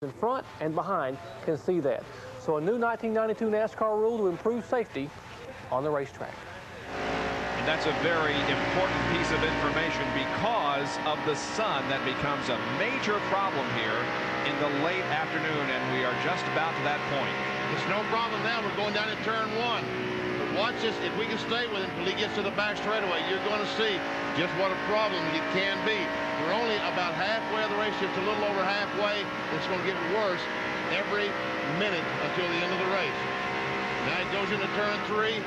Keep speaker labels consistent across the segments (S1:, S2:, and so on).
S1: in front and behind can see that. So a new 1992 NASCAR rule to improve safety on the racetrack.
S2: And that's a very important piece of information because of the sun that becomes a major problem here in the late afternoon, and we are just about to that point.
S3: It's no problem now. We're going down to turn one. But watch this. If we can stay with him until he gets to the back straightaway, you're going to see just what a problem it can be. We're only about halfway of the race, just a little over halfway. It's going to get worse every minute until the end of the race. Now it goes into turn three.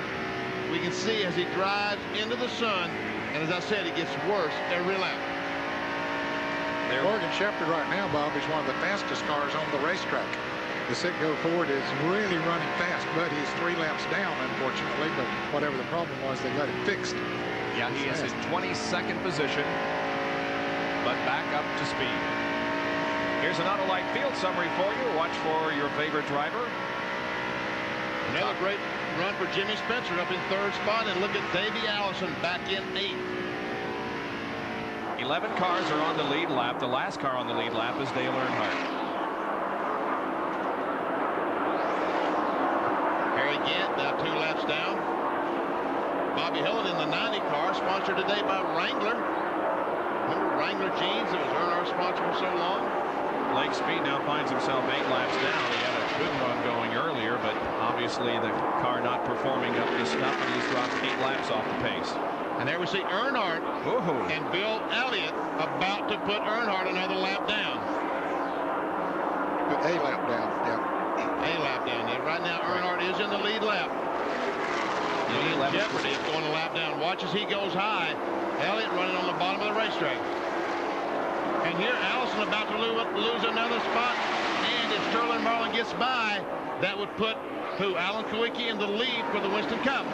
S3: We can see as he drives into the sun, and as I said, it gets worse every lap.
S4: Morgan Shepherd right now, Bob, is one of the fastest cars on the racetrack. The Citgo Ford is really running fast, but he's 3 laps down, unfortunately. But whatever the problem was, they got it fixed.
S2: Yeah, he is in 22nd position, but back up to speed. Here's an Autolite field summary for you. Watch for your favorite driver.
S3: Another great run for Jimmy Spencer up in 3rd spot, and look at Davey Allison back in 8th.
S2: 11 cars are on the lead lap. The last car on the lead lap is Dale Earnhardt.
S3: Harry Gant now 2 laps down. Bobby Hillin in the 90 car, sponsored today by Wrangler. Remember Wrangler jeans that was Earnhardt's sponsor for so long?
S2: Blake Speed now finds himself 8 laps down. He had a good run going earlier, but obviously the car not performing up to snuff, and he's dropped 8 laps off the pace.
S3: And there we see Earnhardt and Bill Elliott about to put Earnhardt another lap down.
S4: A lap down, yeah.
S3: A lap down. Yeah. Right now, Earnhardt is in the lead lap. Jeopardy is going a lap down. Watch as he goes high. Elliott running on the bottom of the racetrack. And here, Allison about to lose another spot. And if Sterling Marlin gets by, that would put who? Alan Kulwicki in the lead for the Winston Cup.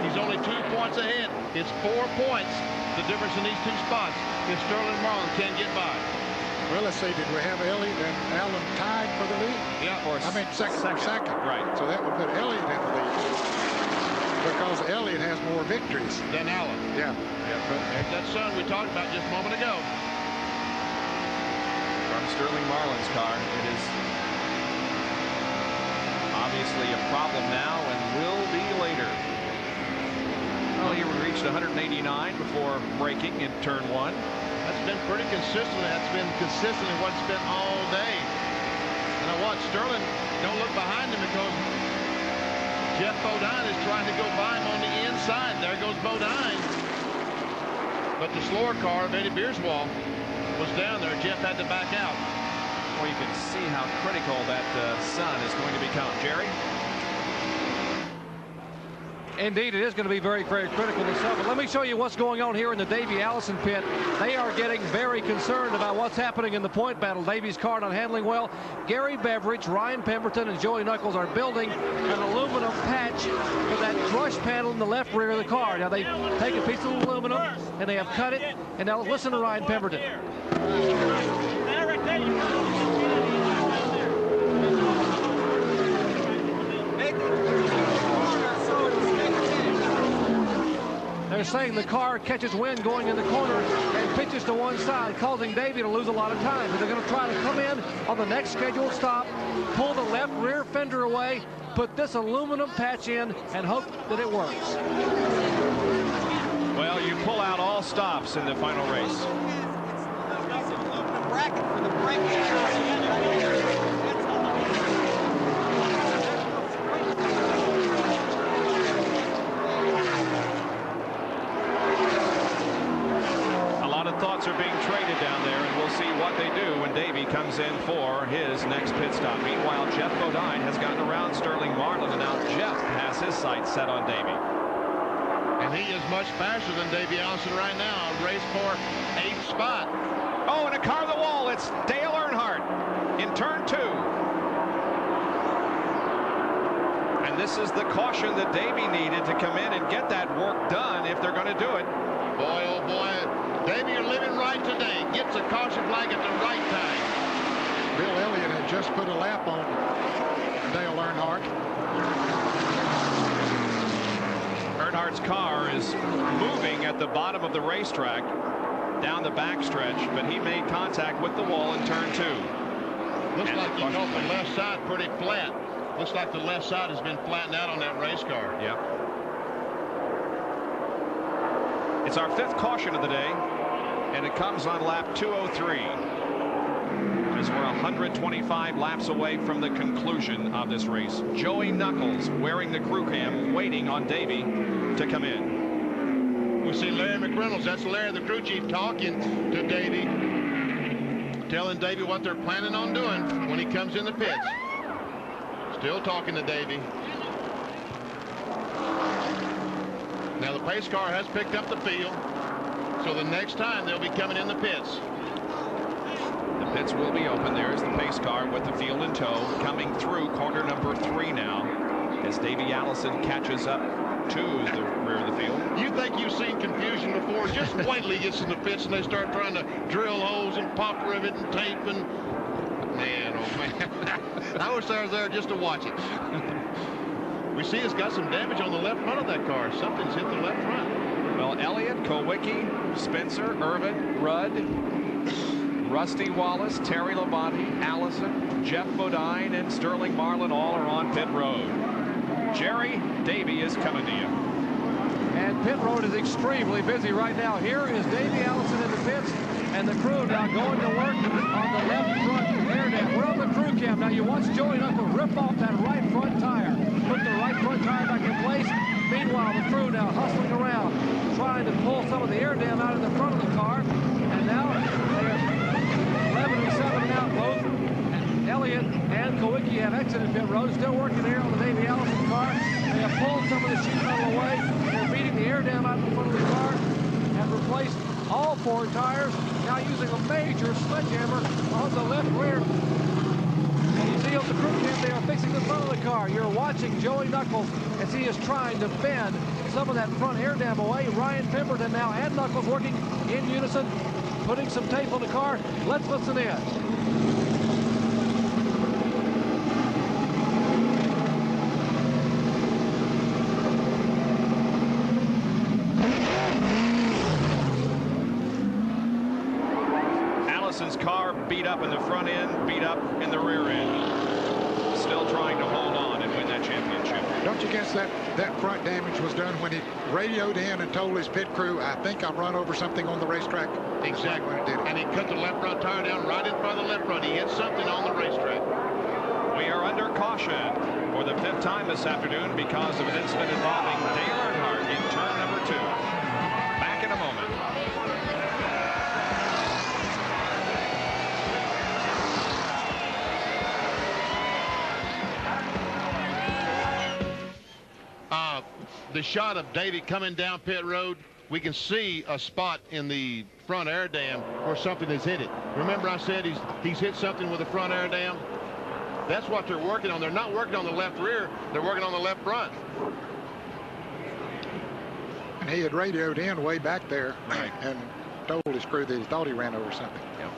S3: He's only 2 points ahead. It's 4 points, the difference in these 2 spots, if Sterling Marlin can get by.
S4: Well, let's see, did we have Elliott and Allen tied for the lead?
S3: Yeah.
S4: Second.
S2: Right.
S4: So that would put Elliott in the lead. Because Elliott has more victories
S3: than Allen.
S4: Yeah.
S3: There's that sun we talked about just a moment ago.
S2: From Sterling Marlin's car, it is obviously a problem now and will be later. Well, he reached 189 before braking in turn 1.
S3: That's been pretty consistent. That's been consistently what's been all day. And I watch Sterling don't look behind him because Jeff Bodine is trying to go by him on the inside. There goes Bodine. But the slower car of Eddie Bierswald was down there. Jeff had to back out.
S2: Well, you can see how critical that sun is going to become. Jerry?
S1: Indeed, it is going to be very, very critical this summer. But let me show you what's going on here in the Davey Allison pit. They are getting very concerned about what's happening in the point battle. Davey's car not handling well. Gary Beveridge, Ryan Pemberton, and Joey Knuckles are building an aluminum patch for that brush panel in the left rear of the car. Now, they take a piece of aluminum, and they have cut it. And now listen to Ryan Pemberton. They're saying the car catches wind going in the corner and pitches to one side, causing Davey to lose a lot of time. But they're going to try to come in on the next scheduled stop, pull the left rear fender away, put this aluminum patch in, and hope that it works.
S2: Well, you pull out all stops in the final race.
S5: The bracket for the brake.
S2: Thoughts are being traded down there, and we'll see what they do when Davey comes in for his next pit stop. Meanwhile, Jeff Bodine has gotten around Sterling Marlin, and now Jeff has his sights set on Davey.
S3: And he is much faster than Davey Allison right now. Race for 8th spot.
S2: Oh, and a car to the wall. It's Dale Earnhardt in turn 2. And this is the caution that Davey needed to come in and get that work done if they're going to do it.
S3: Boy, oh boy. Davey, you're living right today. Gets a caution flag at the right time.
S4: Bill Elliott had just put a lap on Dale Earnhardt.
S2: Earnhardt's car is moving at the bottom of the racetrack down the backstretch, but he made contact with the wall in turn 2.
S3: Looks like you know the left side pretty flat. Looks like the left side has been flattened out on that race car.
S2: Yep. It's our 5th caution of the day, and it comes on lap 203. As we're 125 laps away from the conclusion of this race. Joey Knuckles wearing the crew cam, waiting on Davey to come in.
S3: We see Larry McReynolds. That's Larry, the crew chief, talking to Davey, telling Davey what they're planning on doing when he comes in the pits. Still talking to Davey. Now the pace car has picked up the field, so the next time they'll be coming in the pits.
S2: The pits will be open. There's the pace car with the field in tow, coming through corner number 3 now, as Davey Allison catches up to the rear of the field.
S3: You think you've seen confusion before? Just wait till he gets in the pits and they start trying to drill holes and pop rivet and tape and man, oh man. I wish I was there just to watch it. We see it's got some damage on the left front of that car. Something's hit the left front.
S2: Well, Elliott, Kowicki, Spencer, Irvin, Rudd, Rusty Wallace, Terry Labonte, Allison, Jeff Bodine, and Sterling Marlin all are on pit road. Jerry, Davey is coming to you.
S1: And pit road is extremely busy right now. Here is Davey Allison in the pits, and the crew now going to work on the left front air dam. We're on the crew cam. Now you watch Joey Knuckles rip off that right front tire. Put the right front tire back in place. Meanwhile, the crew now hustling around, trying to pull some of the air dam out of the front of the car. And now they're 11 and 7 out both. And Elliott and Kowicki have exited pit road. Still working here on the Davey Allison car. They have pulled some of the sheet metal away. They're beating the air dam out in front of the car. Have replaced all 4 tires. Now using a major sledgehammer on the left rear. And you see on the crew cam, they are fixing the front of the car. You're watching Joey Knuckles as he is trying to bend some of that front air dam away. Ryan Pemberton now and Knuckles working in unison, putting some tape on the car. Let's listen in.
S2: Allison's car beat up in the front end, beat up in the rear end. Still trying to hold on and win that championship.
S4: Don't you guess that front damage was done when he radioed in and told his pit crew, I think I've run over something on the racetrack?
S3: Exactly.
S4: When it did it.
S3: And he cut the left front tire down right in front of the left front. He hit something on the racetrack.
S2: We are under caution for the 5th time this afternoon because of an incident involving Dale Earnhardt in turn number 2. Back in a moment.
S3: The shot of Davey coming down pit road, we can see a spot in the front air dam where something has hit it. Remember I said he's hit something with the front air dam? That's what they're working on. They're not working on the left rear, they're working on the left front.
S4: And he had radioed in way back there and told his crew that he thought he ran over something.
S2: Yep.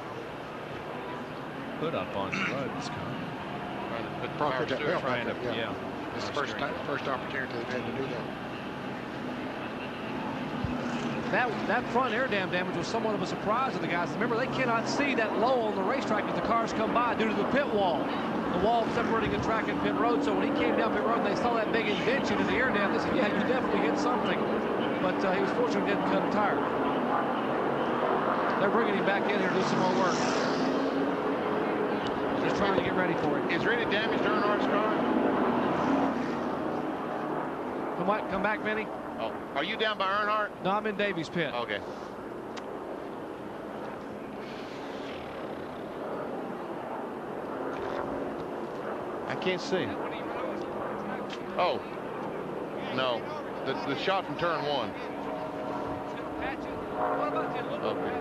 S2: Put up on Rudd's car.
S4: Probably that belt
S2: Trying
S4: back
S2: to,
S4: there,
S2: yeah.
S4: It's the first opportunity they've had to do that.
S1: That front air dam damage was somewhat of a surprise to the guys. Remember, they cannot see that low on the racetrack as the cars come by due to the pit wall. The wall separating the track and pit road. So when he came down pit road and they saw that big indention in the air dam, they said, yeah, you definitely hit something. But he was fortunate he didn't cut a tire. They're bringing him back in here to do some more work. Just trying to get ready for it.
S3: Is there any damage to Earnhardt's car?
S1: Come back, Vinny.
S3: Oh, are you down by Earnhardt?
S1: No, I'm in Davey's pit.
S3: Okay. I can't see. Oh, no. The shot from turn 1. Okay.